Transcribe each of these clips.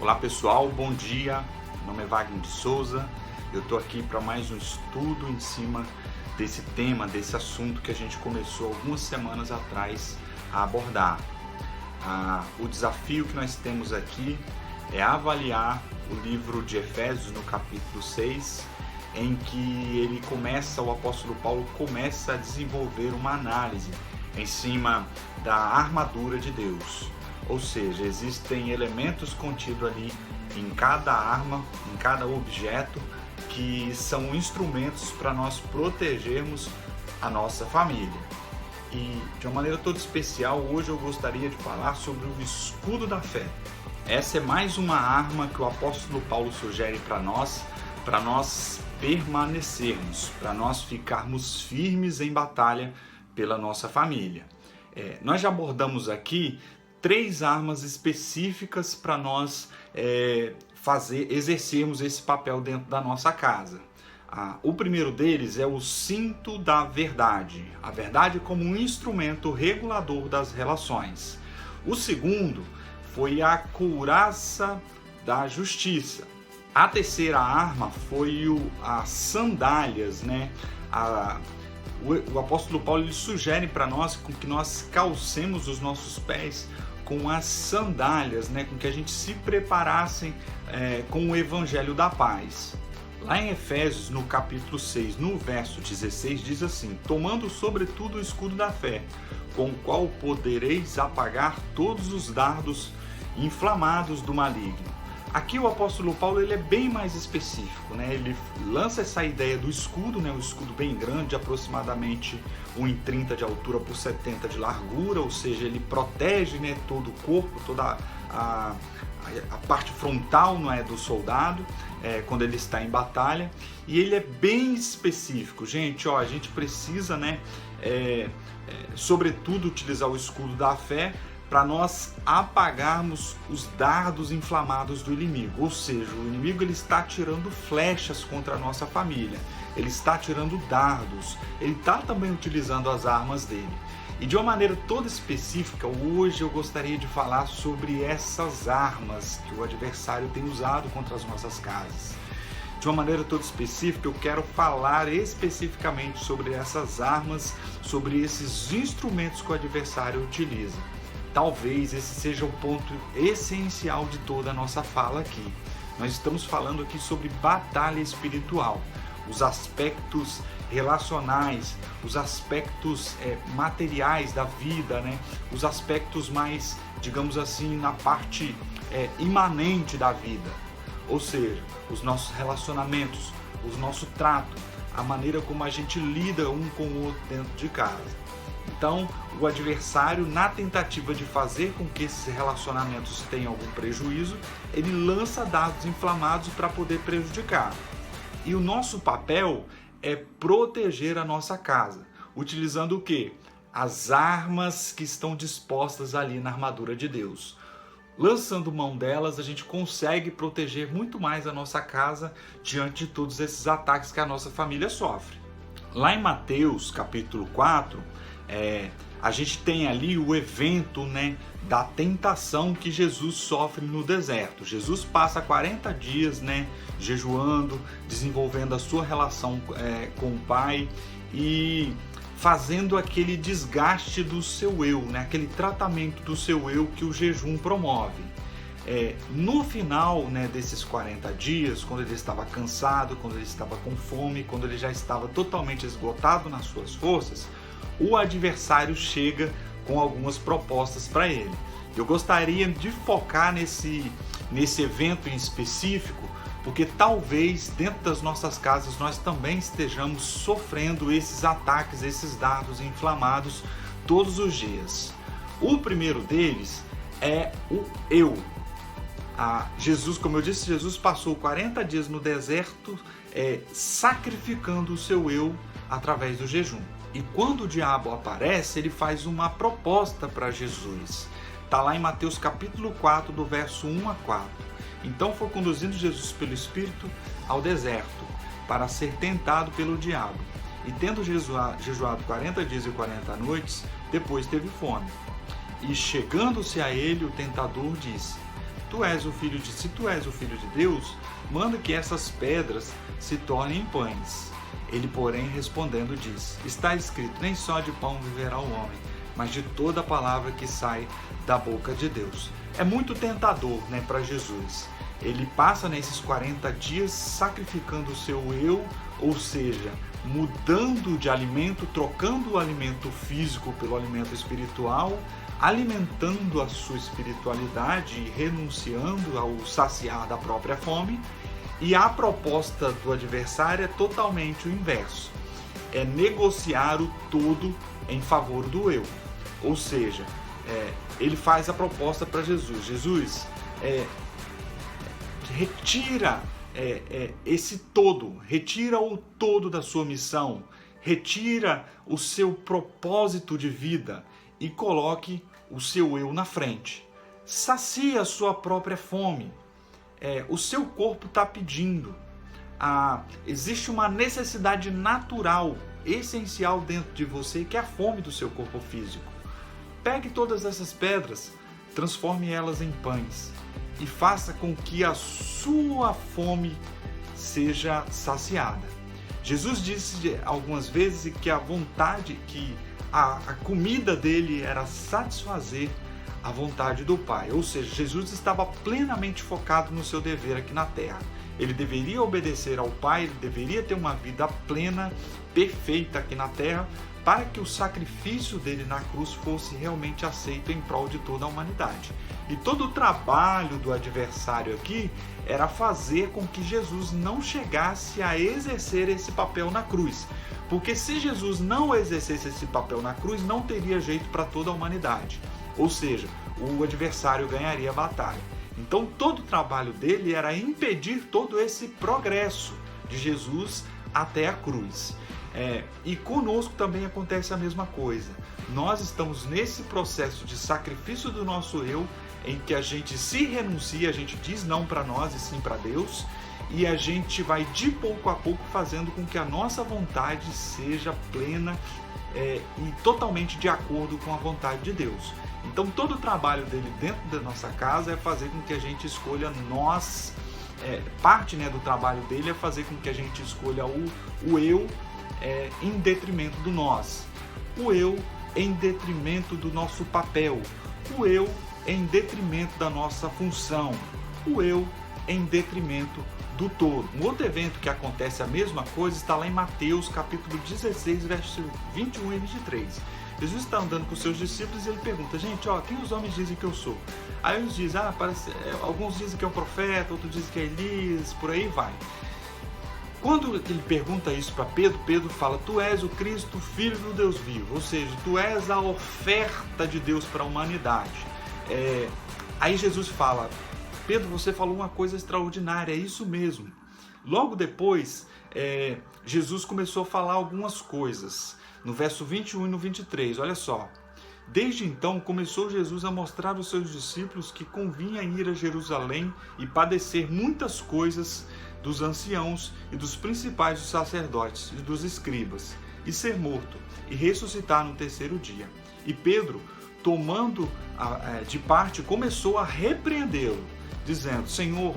Olá pessoal, bom dia, meu nome é Wagner de Souza, eu estou aqui para mais um estudo em cima desse tema, desse assunto que a gente começou algumas semanas atrás a abordar. O desafio que nós temos aqui é avaliar o livro de Efésios no capítulo 6, em que o apóstolo Paulo começa a desenvolver uma análise em cima da armadura de Deus. Ou seja, existem elementos contidos ali em cada arma, em cada objeto, que são instrumentos para nós protegermos a nossa família. E de uma maneira toda especial, hoje eu gostaria de falar sobre o escudo da fé. Essa é mais uma arma que o apóstolo Paulo sugere para nós permanecermos, para nós ficarmos firmes em batalha pela nossa família. Nós já abordamos aqui 3 armas específicas para nós exercermos esse papel dentro da nossa casa. O primeiro deles é o cinto da verdade, a verdade como um instrumento regulador das relações. O segundo foi a couraça da justiça. A terceira arma foi as sandálias, né? O apóstolo Paulo ele sugere para nós que nós calcemos os nossos pés com as sandálias, né? Com que a gente se preparasse com o evangelho da paz. Lá em Efésios, no capítulo 6, no verso 16, diz assim: tomando sobretudo o escudo da fé, com o qual podereis apagar todos os dardos inflamados do maligno. Aqui o apóstolo Paulo ele é bem mais específico, né? Ele lança essa ideia do escudo, né? Um escudo bem grande, aproximadamente 1,30 de altura por 70 de largura, ou seja, ele protege, né, todo o corpo, toda a parte frontal, não é, do soldado, quando ele está em batalha. E ele é bem específico, gente. A gente precisa, né, sobretudo utilizar o escudo da fé para nós apagarmos os dardos inflamados do inimigo. Ou seja, o inimigo ele está atirando flechas contra a nossa família, ele está atirando dardos, ele está também utilizando as armas dele. E de uma maneira toda específica, hoje eu gostaria de falar sobre essas armas que o adversário tem usado contra as nossas casas. De uma maneira toda específica, eu quero falar especificamente sobre essas armas, sobre esses instrumentos que o adversário utiliza. Talvez esse seja o ponto essencial de toda a nossa fala aqui. Nós estamos falando aqui sobre batalha espiritual, os aspectos relacionais, os aspectos materiais da vida, né? Os aspectos mais, digamos assim, na parte imanente da vida. Ou seja, os nossos relacionamentos, o nosso trato, a maneira como a gente lida um com o outro dentro de casa. Então, o adversário, na tentativa de fazer com que esses relacionamentos tenham algum prejuízo, ele lança dardos inflamados para poder prejudicar. E o nosso papel é proteger a nossa casa, utilizando o quê? As armas que estão dispostas ali na armadura de Deus. Lançando mão delas, a gente consegue proteger muito mais a nossa casa diante de todos esses ataques que a nossa família sofre. Lá em Mateus, capítulo 4, a gente tem ali o evento, né, da tentação que Jesus sofre no deserto. Jesus passa 40 dias, né, jejuando, desenvolvendo a sua relação com o Pai e fazendo aquele desgaste do seu eu, né, aquele tratamento do seu eu que o jejum promove. No final, né, desses 40 dias, quando ele estava cansado, quando ele estava com fome, quando ele já estava totalmente esgotado nas suas forças, o adversário chega com algumas propostas para ele. Eu gostaria de focar nesse evento em específico, porque talvez dentro das nossas casas nós também estejamos sofrendo esses ataques, esses dardos inflamados todos os dias. O primeiro deles é o eu. Jesus, como eu disse, Jesus passou 40 dias no deserto sacrificando o seu eu através do jejum. E quando o diabo aparece, ele faz uma proposta para Jesus. Está lá em Mateus capítulo 4, do verso 1 a 4. Então foi conduzindo Jesus pelo Espírito ao deserto, para ser tentado pelo diabo. E tendo jejuado 40 dias e 40 noites, depois teve fome. E chegando-se a ele, o tentador disse: se tu és o Filho de Deus, manda que essas pedras se tornem pães. Ele, porém, respondendo, disse: está escrito, nem só de pão viverá o homem, mas de toda a palavra que sai da boca de Deus. É muito tentador, para Jesus. Ele passa nesses 40 dias sacrificando o seu eu, ou seja, mudando de alimento, trocando o alimento físico pelo alimento espiritual, alimentando a sua espiritualidade e renunciando ao saciar da própria fome. E a proposta do adversário é totalmente o inverso. É negociar o todo em favor do eu. Ou seja, ele faz a proposta para Jesus. Jesus, retira esse todo, retira o todo da sua missão, retira o seu propósito de vida e coloque o seu eu na frente. Sacia a sua própria fome. O seu corpo está pedindo. Existe uma necessidade natural, essencial dentro de você, que é a fome do seu corpo físico. Pegue todas essas pedras, transforme elas em pães e faça com que a sua fome seja saciada. Jesus disse algumas vezes que a vontade, que a comida dele era satisfazer a vontade do Pai. Ou seja, Jesus estava plenamente focado no seu dever aqui na Terra. Ele deveria obedecer ao Pai, ele deveria ter uma vida plena, perfeita aqui na Terra, para que o sacrifício dele na cruz fosse realmente aceito em prol de toda a humanidade. E todo o trabalho do adversário aqui era fazer com que Jesus não chegasse a exercer esse papel na cruz. Porque se Jesus não exercesse esse papel na cruz, não teria jeito para toda a humanidade. Ou seja, o adversário ganharia a batalha. Então todo o trabalho dele era impedir todo esse progresso de Jesus até a cruz. E conosco também acontece a mesma coisa. Nós estamos nesse processo de sacrifício do nosso eu, em que a gente se renuncia, a gente diz não para nós e sim para Deus, e a gente vai de pouco a pouco fazendo com que a nossa vontade seja plena e totalmente de acordo com a vontade de Deus. Então todo o trabalho dele dentro da nossa casa é fazer com que a gente escolha nós, parte do trabalho dele é fazer com que a gente escolha o eu em detrimento do nós, o eu em detrimento do nosso papel, o eu em detrimento da nossa função, o eu em detrimento do todo. Um outro evento que acontece a mesma coisa está lá em Mateus capítulo 16, versículo 21 e 23. Jesus está andando com os seus discípulos e ele pergunta: gente, quem os homens dizem que eu sou? Aí eles dizem, alguns dizem que é um profeta, outros dizem que é Elias, por aí vai. Quando ele pergunta isso para Pedro, Pedro fala: tu és o Cristo, Filho do Deus vivo, ou seja, tu és a oferta de Deus para a humanidade. Aí Jesus fala: Pedro, você falou uma coisa extraordinária, é isso mesmo. Logo depois, Jesus começou a falar algumas coisas. No verso 21 e no 23, olha só. Desde então começou Jesus a mostrar aos seus discípulos que convinha ir a Jerusalém e padecer muitas coisas dos anciãos e dos principais dos sacerdotes e dos escribas, e ser morto, e ressuscitar no terceiro dia. E Pedro, tomando de parte, começou a repreendê-lo, dizendo: Senhor,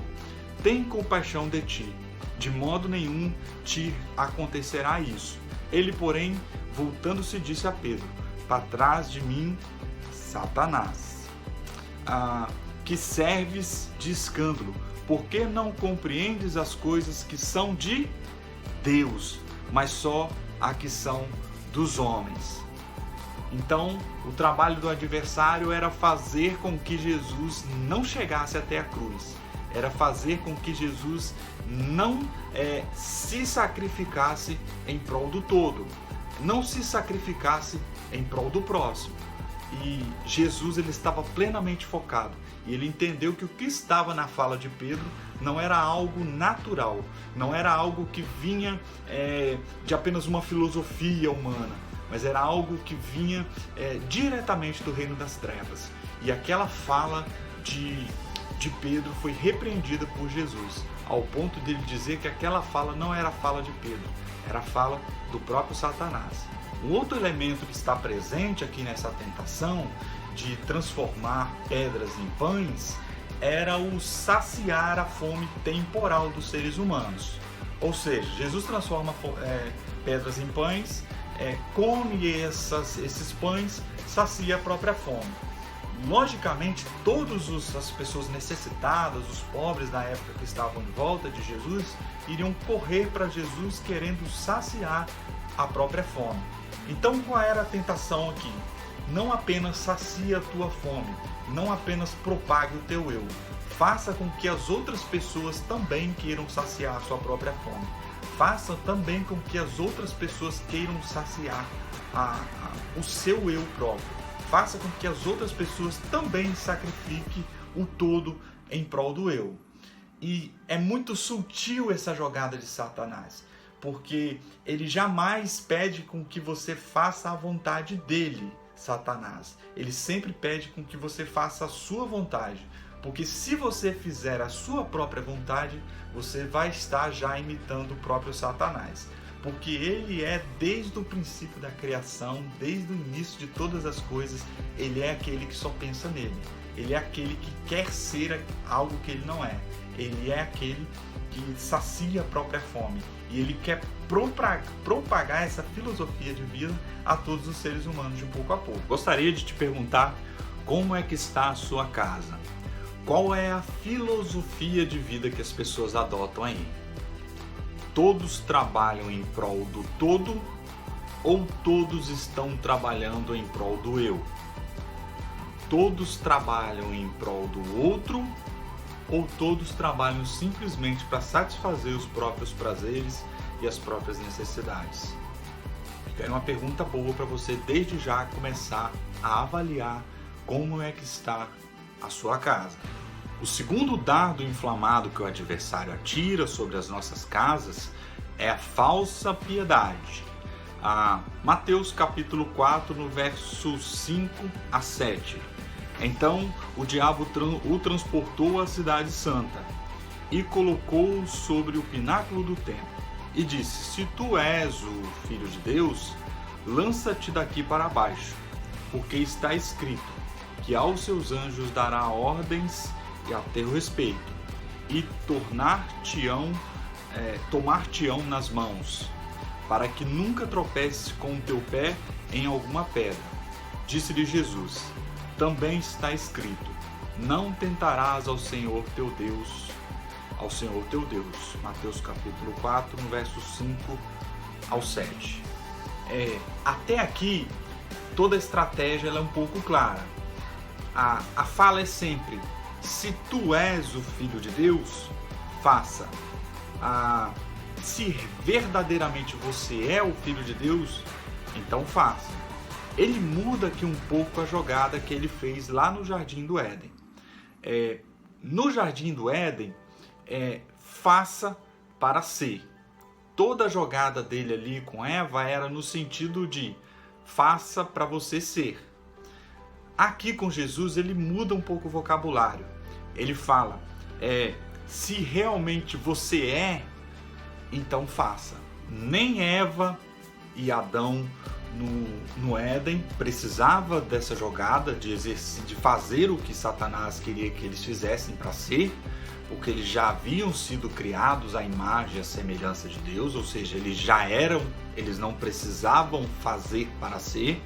tem compaixão de ti, de modo nenhum te acontecerá isso. Ele, porém, voltando-se, disse a Pedro: para trás de mim, Satanás, que serves de escândalo, porque não compreendes as coisas que são de Deus, mas só a que são dos homens. Então, o trabalho do adversário era fazer com que Jesus não chegasse até a cruz, era fazer com que Jesus não se sacrificasse em prol do todo, não se sacrificasse em prol do próximo. E Jesus, ele estava plenamente focado, e ele entendeu que o que estava na fala de Pedro não era algo natural, não era algo que vinha de apenas uma filosofia humana, mas era algo que vinha diretamente do reino das trevas. E aquela fala de Pedro foi repreendida por Jesus, ao ponto de ele dizer que aquela fala não era a fala de Pedro, era a fala do próprio Satanás. Um outro elemento que está presente aqui nessa tentação de transformar pedras em pães era o saciar a fome temporal dos seres humanos. Ou seja, Jesus transforma pedras em pães, come esses pães, sacia a própria fome. Logicamente, todas as pessoas necessitadas, os pobres da época que estavam em volta de Jesus, iriam correr para Jesus querendo saciar a própria fome. Então, qual era a tentação aqui? Não apenas sacia a tua fome, não apenas propague o teu eu. Faça com que as outras pessoas também queiram saciar a sua própria fome. Faça também com que as outras pessoas queiram saciar o seu eu próprio. Faça com que as outras pessoas também sacrifiquem o todo em prol do eu. E é muito sutil essa jogada de Satanás, porque ele jamais pede com que você faça a vontade dele, Satanás. Ele sempre pede com que você faça a sua vontade, porque se você fizer a sua própria vontade, você vai estar já imitando o próprio Satanás. Porque ele é, desde o princípio da criação, desde o início de todas as coisas, ele é aquele que só pensa nele. Ele é aquele que quer ser algo que ele não é. Ele é aquele que sacia a própria fome. E ele quer propagar essa filosofia de vida a todos os seres humanos de pouco a pouco. Gostaria de te perguntar como é que está a sua casa? Qual é a filosofia de vida que as pessoas adotam aí? Todos trabalham em prol do todo ou todos estão trabalhando em prol do eu? Todos trabalham em prol do outro ou todos trabalham simplesmente para satisfazer os próprios prazeres e as próprias necessidades? Fica aí uma pergunta boa para você desde já começar a avaliar como é que está a sua casa. O segundo dardo inflamado que o adversário atira sobre as nossas casas é a falsa piedade. Mateus capítulo 4, no verso 5 a 7. Então o diabo o transportou à cidade santa e colocou-o sobre o pináculo do templo e disse: se tu és o Filho de Deus, lança-te daqui para baixo, porque está escrito que aos seus anjos dará ordens e a teu respeito, e tomar-te-ão nas mãos, para que nunca tropeces com o teu pé em alguma pedra. Disse-lhe Jesus: também está escrito: não tentarás ao Senhor teu Deus. Mateus capítulo 4, no verso 5 ao 7. Até aqui, toda a estratégia ela é um pouco clara. A fala é sempre: se tu és o Filho de Deus, faça. Se verdadeiramente você é o Filho de Deus, então faça. Ele muda aqui um pouco a jogada que ele fez lá no Jardim do Éden. No Jardim do Éden, faça para ser. Toda a jogada dele ali com Eva era no sentido de faça para você ser. Aqui com Jesus ele muda um pouco o vocabulário. Ele fala, se realmente você é, então faça. Nem Eva e Adão no Éden precisava dessa jogada de fazer o que Satanás queria que eles fizessem para ser, porque eles já haviam sido criados à imagem e à semelhança de Deus, ou seja, eles já eram, eles não precisavam fazer para ser.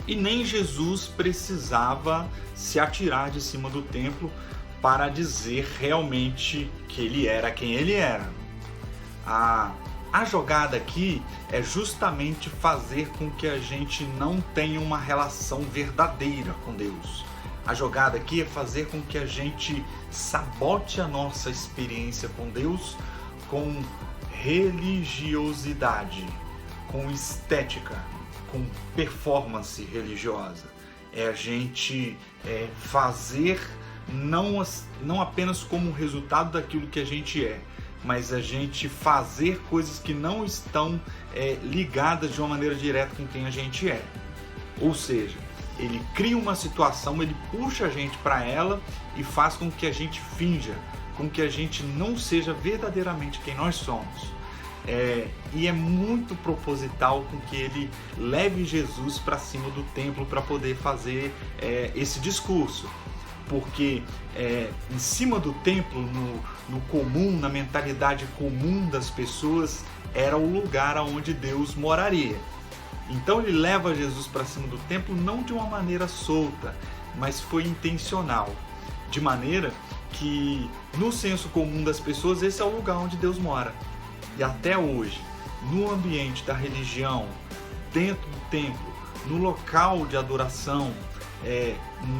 E nem Jesus precisava se atirar de cima do templo para dizer realmente que ele era quem ele era. A jogada aqui é justamente fazer com que a gente não tenha uma relação verdadeira com Deus. A jogada aqui é fazer com que a gente sabote a nossa experiência com Deus com religiosidade, com estética, com performance religiosa. É a gente fazer não apenas como resultado daquilo que a gente é, mas a gente fazer coisas que não estão ligadas de uma maneira direta com quem a gente é. Ou seja, ele cria uma situação, ele puxa a gente para ela e faz com que a gente finja, com que a gente não seja verdadeiramente quem nós somos. E é muito proposital com que ele leve Jesus para cima do templo para poder fazer esse discurso. porque em cima do templo, no comum, na mentalidade comum das pessoas, era o lugar onde Deus moraria. Então ele leva Jesus para cima do templo não de uma maneira solta, mas foi intencional, de maneira que no senso comum das pessoas esse é o lugar onde Deus mora. E até hoje, no ambiente da religião, dentro do templo, no local de adoração,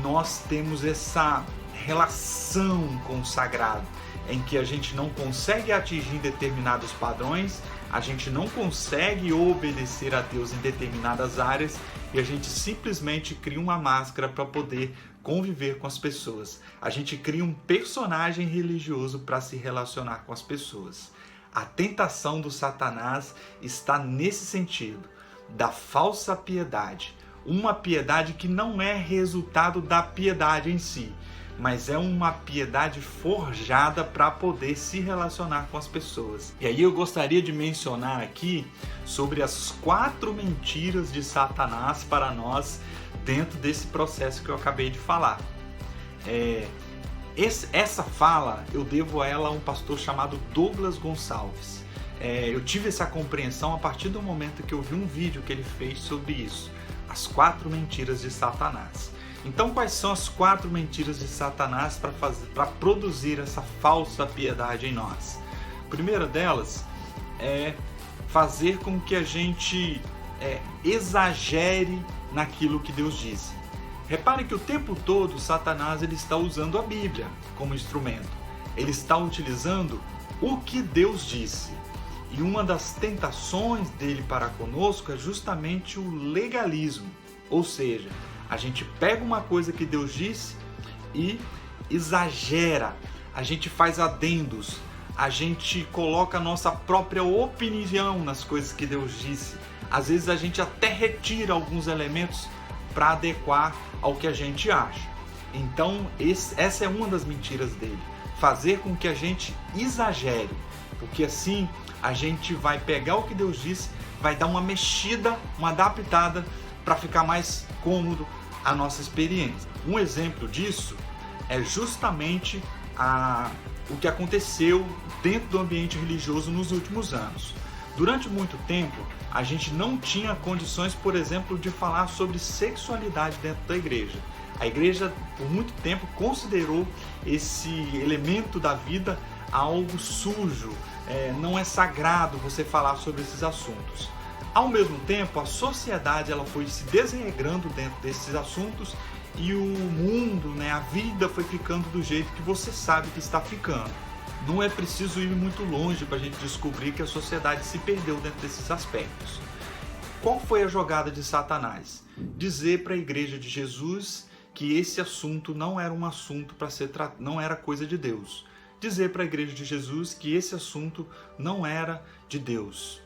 nós temos essa relação com o sagrado, em que a gente não consegue atingir determinados padrões, a gente não consegue obedecer a Deus em determinadas áreas e a gente simplesmente cria uma máscara para poder conviver com as pessoas. A gente cria um personagem religioso para se relacionar com as pessoas. A tentação do Satanás está nesse sentido, da falsa piedade. Uma piedade que não é resultado da piedade em si, mas é uma piedade forjada para poder se relacionar com as pessoas. E aí eu gostaria de mencionar aqui sobre as 4 mentiras de Satanás para nós dentro desse processo que eu acabei de falar. Essa fala eu devo a ela a um pastor chamado Douglas Gonçalves. Eu tive essa compreensão a partir do momento que eu vi um vídeo que ele fez sobre isso, as 4 mentiras de Satanás. Então, quais são as 4 mentiras de Satanás para produzir essa falsa piedade em nós? A primeira delas é fazer com que a gente exagere naquilo que Deus disse. Repare que o tempo todo Satanás ele está usando a Bíblia como instrumento. Ele está utilizando o que Deus disse. E uma das tentações dele para conosco é justamente o legalismo. Ou seja, a gente pega uma coisa que Deus disse e exagera, a gente faz adendos, a gente coloca a nossa própria opinião nas coisas que Deus disse. Às vezes a gente até retira alguns elementos para adequar ao que a gente acha. Então essa é uma das mentiras dele, fazer com que a gente exagere, porque assim a gente vai pegar o que Deus disse, vai dar uma mexida, uma adaptada para ficar mais cômodo a nossa experiência. Um exemplo disso é justamente o que aconteceu dentro do ambiente religioso nos últimos anos. Durante muito tempo, a gente não tinha condições, por exemplo, de falar sobre sexualidade dentro da igreja. A igreja, por muito tempo, considerou esse elemento da vida algo sujo, não é sagrado você falar sobre esses assuntos. Ao mesmo tempo, a sociedade ela foi se desregrando dentro desses assuntos e o mundo, a vida foi ficando do jeito que você sabe que está ficando. Não é preciso ir muito longe para a gente descobrir que a sociedade se perdeu dentro desses aspectos. Qual foi a jogada de Satanás? Dizer para a igreja de Jesus que esse assunto não era um assunto para ser tratado, não era coisa de Deus. Dizer para a igreja de Jesus que esse assunto não era de Deus.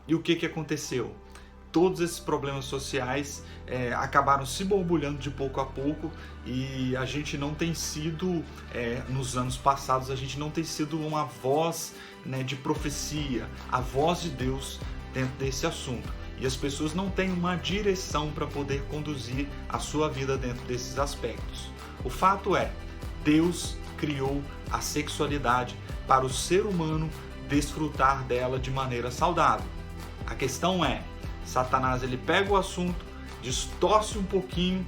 E o que aconteceu? Todos esses problemas sociais acabaram se borbulhando de pouco a pouco e a gente não tem sido, nos anos passados, a gente não tem sido uma voz de profecia, a voz de Deus dentro desse assunto. E as pessoas não têm uma direção para poder conduzir a sua vida dentro desses aspectos. O fato é, Deus criou a sexualidade para o ser humano desfrutar dela de maneira saudável. A questão é, Satanás ele pega o assunto, distorce um pouquinho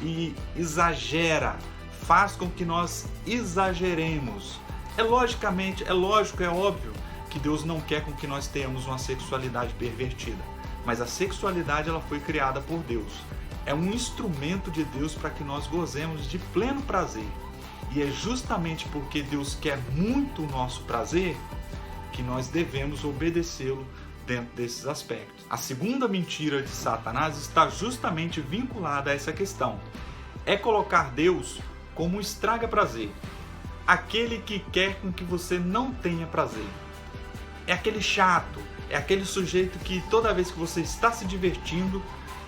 e exagera, faz com que nós exageremos. É óbvio que Deus não quer com que nós tenhamos uma sexualidade pervertida, mas a sexualidade ela foi criada por Deus. É um instrumento de Deus para que nós gozemos de pleno prazer. E é justamente porque Deus quer muito o nosso prazer que nós devemos obedecê-lo dentro desses aspectos. A segunda mentira de Satanás está justamente vinculada a essa questão. É colocar Deus como um estraga-prazer, aquele que quer com que você não tenha prazer. É aquele chato, é aquele sujeito que toda vez que você está se divertindo,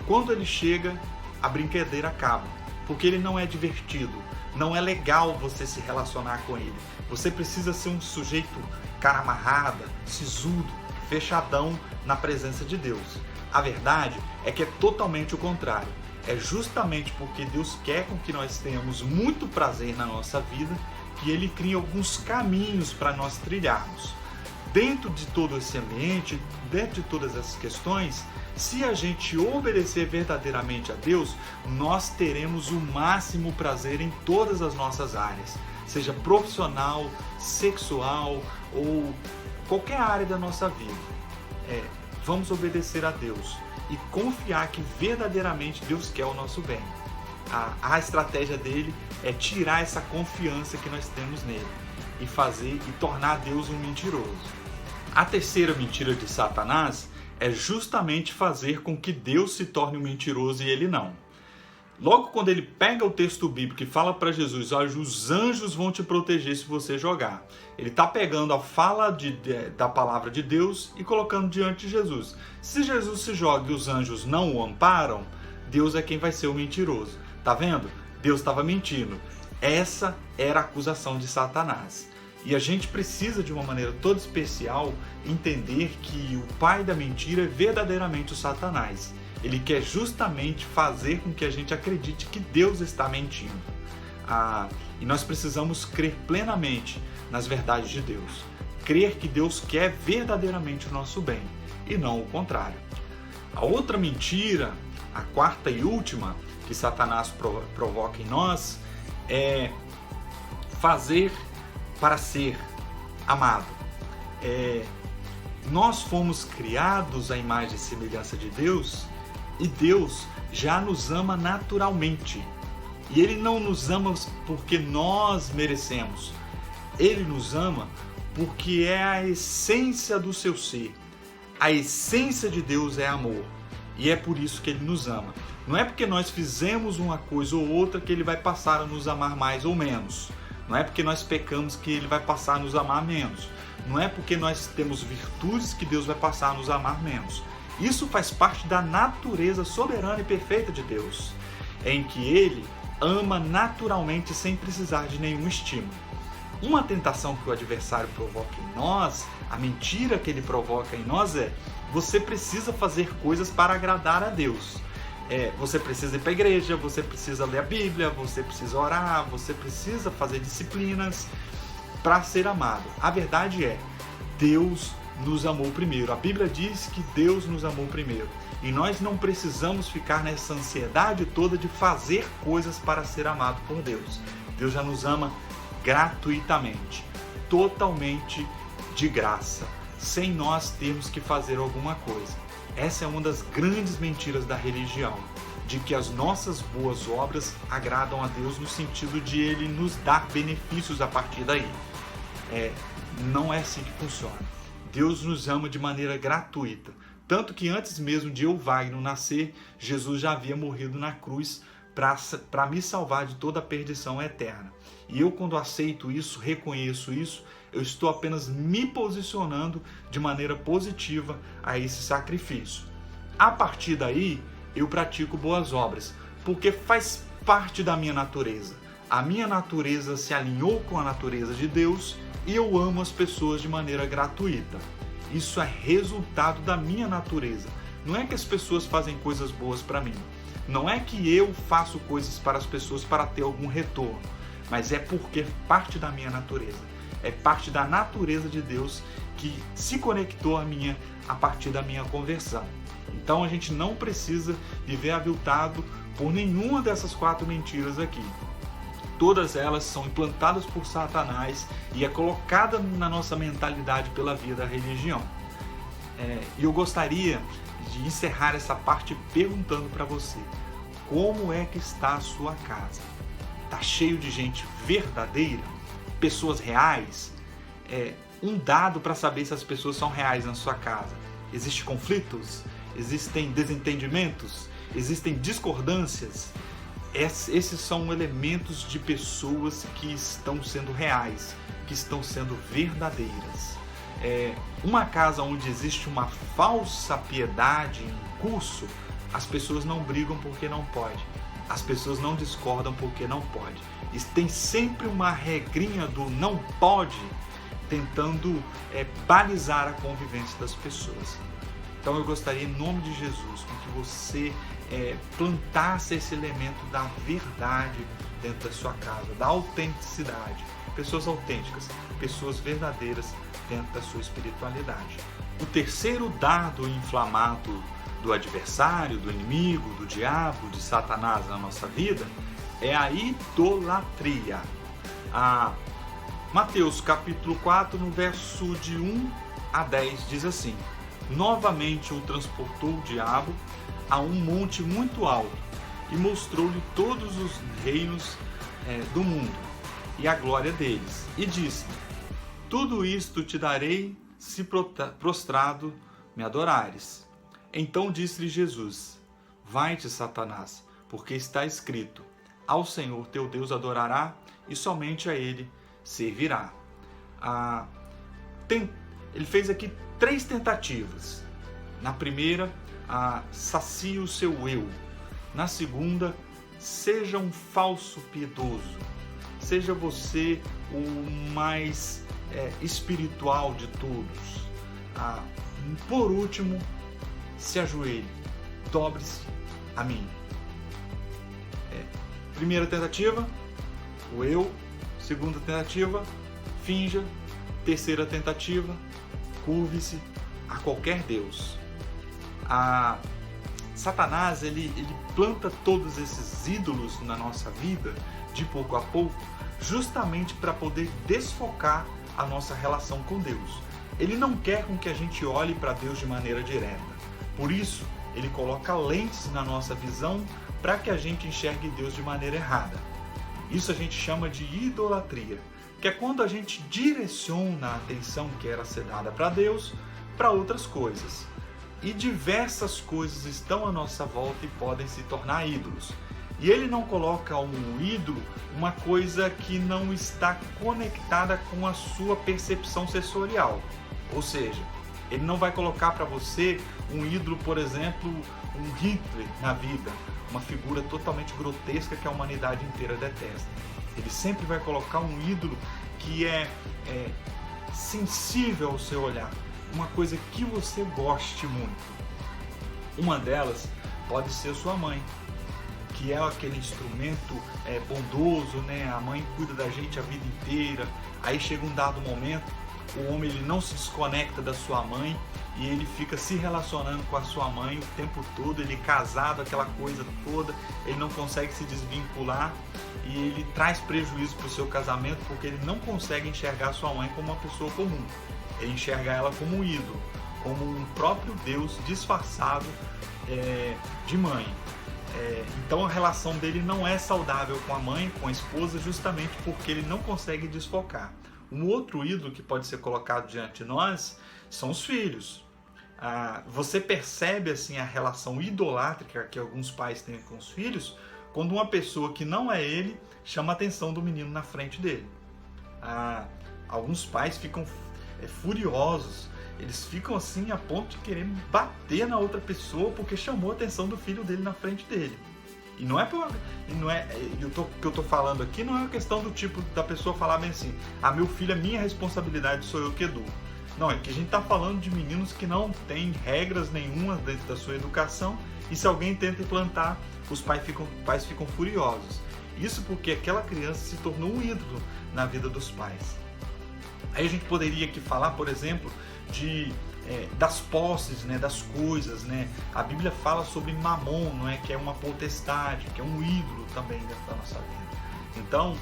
quando ele chega, a brincadeira acaba, porque ele não é divertido, não é legal você se relacionar com ele. Você precisa ser um sujeito cara amarrada, sisudo, fechadão na presença de Deus. A verdade é que é totalmente o contrário. É justamente porque Deus quer com que nós tenhamos muito prazer na nossa vida que Ele cria alguns caminhos para nós trilharmos. Dentro de todo esse ambiente, dentro de todas essas questões, se a gente obedecer verdadeiramente a Deus, nós teremos o máximo prazer em todas as nossas áreas, seja profissional, sexual ou qualquer área da nossa vida. Vamos obedecer a Deus e confiar que verdadeiramente Deus quer o nosso bem. A estratégia dele é tirar essa confiança que nós temos nele e tornar Deus um mentiroso. A terceira mentira de Satanás é justamente fazer com que Deus se torne um mentiroso e ele não. Logo quando ele pega o texto bíblico e fala para Jesus, os anjos vão te proteger se você jogar. Ele está pegando a fala da palavra de Deus e colocando diante de Jesus. Se Jesus se joga e os anjos não o amparam, Deus é quem vai ser o mentiroso. Tá vendo? Deus estava mentindo. Essa era a acusação de Satanás. E a gente precisa, de uma maneira toda especial, entender que o pai da mentira é verdadeiramente o Satanás. Ele quer justamente fazer com que a gente acredite que Deus está mentindo. E nós precisamos crer plenamente nas verdades de Deus. Crer que Deus quer verdadeiramente o nosso bem, e não o contrário. A outra mentira, a quarta e última, que Satanás provoca em nós, é fazer para ser amado. Nós fomos criados à imagem e semelhança de Deus, e Deus já nos ama naturalmente. E Ele não nos ama porque nós merecemos. Ele nos ama porque é a essência do seu ser. A essência de Deus é amor. E é por isso que Ele nos ama. Não é porque nós fizemos uma coisa ou outra que Ele vai passar a nos amar mais ou menos. Não é porque nós pecamos que Ele vai passar a nos amar menos. Não é porque nós temos virtudes que Deus vai passar a nos amar menos. Isso faz parte da natureza soberana e perfeita de Deus, em que Ele ama naturalmente sem precisar de nenhum estímulo. Uma tentação que o adversário provoca em nós, a mentira que ele provoca em nós é: você precisa fazer coisas para agradar a Deus. Você precisa ir para a igreja, você precisa ler a Bíblia, você precisa orar, você precisa fazer disciplinas para ser amado. A verdade é, Deus nos amou primeiro. A Bíblia diz que Deus nos amou primeiro. E nós não precisamos ficar nessa ansiedade toda de fazer coisas para ser amado por Deus. Deus já nos ama gratuitamente, totalmente de graça, sem nós termos que fazer alguma coisa. Essa é uma das grandes mentiras da religião, de que as nossas boas obras agradam a Deus no sentido de Ele nos dar benefícios a partir daí. Não é assim que funciona. Deus nos ama de maneira gratuita. Tanto que antes mesmo de eu, Wagner, nascer, Jesus já havia morrido na cruz para me salvar de toda a perdição eterna. E eu, quando aceito isso, reconheço isso, eu estou apenas me posicionando de maneira positiva a esse sacrifício. A partir daí, eu pratico boas obras, porque faz parte da minha natureza. A minha natureza se alinhou com a natureza de Deus e eu amo as pessoas de maneira gratuita. Isso é resultado da minha natureza. Não é que as pessoas fazem coisas boas para mim. Não é que eu faço coisas para as pessoas para ter algum retorno. Mas é porque é parte da minha natureza. É parte da natureza de Deus que se conectou a partir da minha conversão. Então a gente não precisa viver aviltado por nenhuma dessas 4 mentiras aqui. Todas elas são implantadas por Satanás e é colocada na nossa mentalidade pela via da religião. E eu gostaria de encerrar essa parte perguntando para você: como é que está a sua casa? Está cheio de gente verdadeira? Pessoas reais? Um dado para saber se as pessoas são reais na sua casa: existem conflitos? Existem desentendimentos? Existem discordâncias? Esses são elementos de pessoas que estão sendo reais, que estão sendo verdadeiras. Uma casa onde existe uma falsa piedade em curso, as pessoas não brigam porque não pode, as pessoas não discordam porque não pode. E tem sempre uma regrinha do não pode, tentando balizar a convivência das pessoas. Então Então eu gostaria, em nome de Jesus, com que você plantasse esse elemento da verdade dentro da sua casa, da autenticidade. Pessoas autênticas, pessoas verdadeiras dentro da sua espiritualidade. O terceiro dardo inflamado do adversário, do inimigo, do diabo, de Satanás na nossa vida é a idolatria. Mateus capítulo 4, no verso de 1 a 10, diz assim: novamente o transportou o diabo a um monte muito alto e mostrou-lhe todos os reinos do mundo e a glória deles, e disse: tudo isto te darei se prostrado me adorares. Então disse-lhe Jesus: vai-te, Satanás, porque está escrito: ao Senhor teu Deus adorará e somente a Ele servirá. Ele fez aqui 3 tentativas. Na primeira, sacie o seu eu. Na segunda, seja um falso piedoso. Seja você o mais espiritual de todos. Por último, se ajoelhe, dobre-se a mim. Primeira tentativa, o eu. Segunda tentativa, finja. Terceira tentativa, curve-se a qualquer Deus. Satanás, ele planta todos esses ídolos na nossa vida, de pouco a pouco, justamente para poder desfocar a nossa relação com Deus. Ele não quer com que a gente olhe para Deus de maneira direta. Por isso, ele coloca lentes na nossa visão para que a gente enxergue Deus de maneira errada. Isso a gente chama de idolatria, que é quando a gente direciona a atenção que era ser dada para Deus para outras coisas. E diversas coisas estão à nossa volta e podem se tornar ídolos. E ele não coloca um ídolo, uma coisa que não está conectada com a sua percepção sensorial. Ou seja, ele não vai colocar para você um ídolo, por exemplo, um Hitler na vida, uma figura totalmente grotesca que a humanidade inteira detesta. Ele sempre vai colocar um ídolo que é sensível ao seu olhar, uma coisa que você goste muito. Uma delas pode ser sua mãe, que é aquele instrumento bondoso, né? A mãe cuida da gente a vida inteira. Aí chega um dado momento, o homem ele não se desconecta da sua mãe e ele fica se relacionando com a sua mãe o tempo todo, ele casado, aquela coisa toda, ele não consegue se desvincular e ele traz prejuízo para o seu casamento porque ele não consegue enxergar a sua mãe como uma pessoa comum. Ele enxerga ela como um ídolo, como um próprio Deus disfarçado de mãe. Então a relação dele não é saudável com a mãe, com a esposa, justamente porque ele não consegue desfocar. Um outro ídolo que pode ser colocado diante de nós são os filhos. Você percebe assim a relação idolátrica que alguns pais têm com os filhos quando uma pessoa que não é ele chama a atenção do menino na frente dele. Alguns pais ficam furiosos, eles ficam assim a ponto de querer bater na outra pessoa porque chamou a atenção do filho dele na frente dele. E não é o que eu tô falando aqui não é uma questão do tipo da pessoa falar bem assim: meu filho é minha responsabilidade, sou eu que educo. Não, é que a gente está falando de meninos que não têm regras nenhuma dentro da sua educação e se alguém tenta implantar, os pais ficam furiosos. Isso porque aquela criança se tornou um ídolo na vida dos pais. Aí a gente poderia aqui falar, por exemplo, das posses, né, das coisas, né? A Bíblia fala sobre Mamon, não é? Que é uma potestade, que é um ídolo também dentro da nossa vida. Então,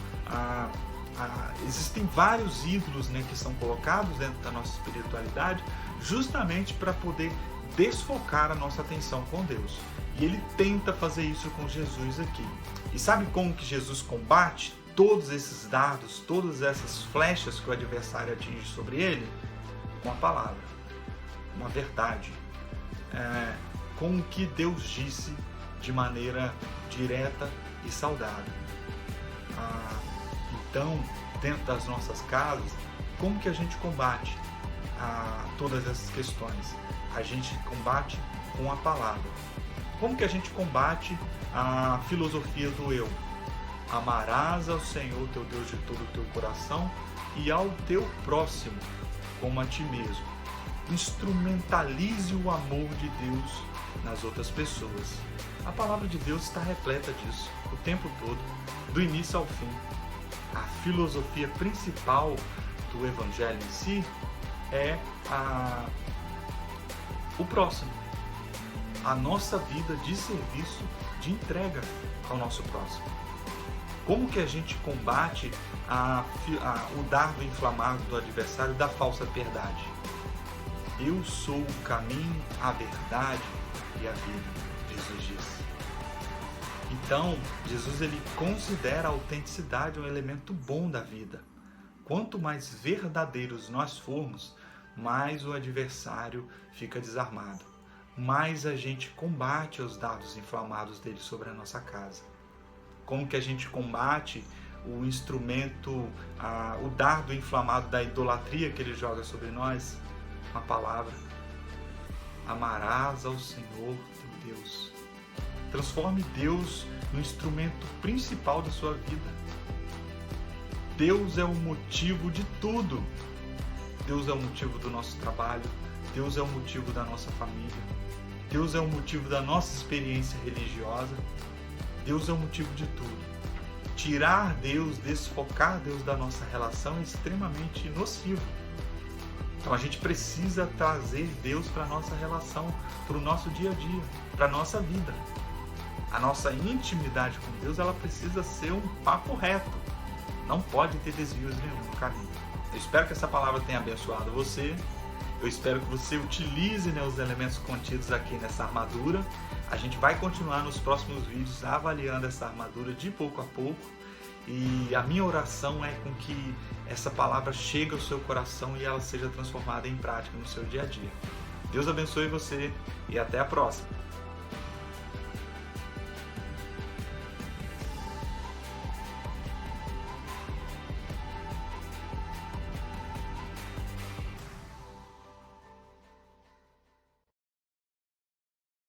existem vários ídolos, né, que são colocados dentro da nossa espiritualidade justamente para poder desfocar a nossa atenção com Deus. E ele tenta fazer isso com Jesus aqui. E sabe como que Jesus combate todos esses dardos, todas essas flechas que o adversário atinge sobre ele? Com a palavra, uma verdade, com o que Deus disse de maneira direta e saudável. Então, dentro das nossas casas, como que a gente combate todas essas questões? A gente combate com a palavra. Como que a gente combate a filosofia do eu? Amarás ao Senhor teu Deus de todo o teu coração e ao teu próximo como a ti mesmo. instrumentalize o amor de Deus nas outras pessoas. A palavra de Deus está repleta disso o tempo todo, do início ao fim. A filosofia principal do Evangelho em si é o próximo, a nossa vida de serviço, de entrega ao nosso próximo. Como que a gente combate o dardo inflamado do adversário da falsa piedade? Eu sou o caminho, a verdade e a vida, Jesus disse. Então, Jesus ele considera a autenticidade um elemento bom da vida. Quanto mais verdadeiros nós formos, mais o adversário fica desarmado, mais a gente combate os dardos inflamados dele sobre a nossa casa. Como que a gente combate o instrumento, o dardo inflamado da idolatria que ele joga sobre nós? Com a palavra. Amarás ao Senhor teu Deus. Transforme Deus no instrumento principal da sua vida. Deus é o motivo de tudo. Deus é o motivo do nosso trabalho. Deus é o motivo da nossa família. Deus é o motivo da nossa experiência religiosa. Deus é o motivo de tudo. Tirar Deus, desfocar Deus da nossa relação é extremamente nocivo. Então a gente precisa trazer Deus para a nossa relação, para o nosso dia a dia, para a nossa vida. A nossa intimidade com Deus, ela precisa ser um papo reto. Não pode ter desvios nenhum no caminho. Eu espero que essa palavra tenha abençoado você. Eu espero que você utilize, os elementos contidos aqui nessa armadura. A gente vai continuar nos próximos vídeos avaliando essa armadura de pouco a pouco. E a minha oração é com que essa palavra chegue ao seu coração e ela seja transformada em prática no seu dia a dia. Deus abençoe você e até a próxima.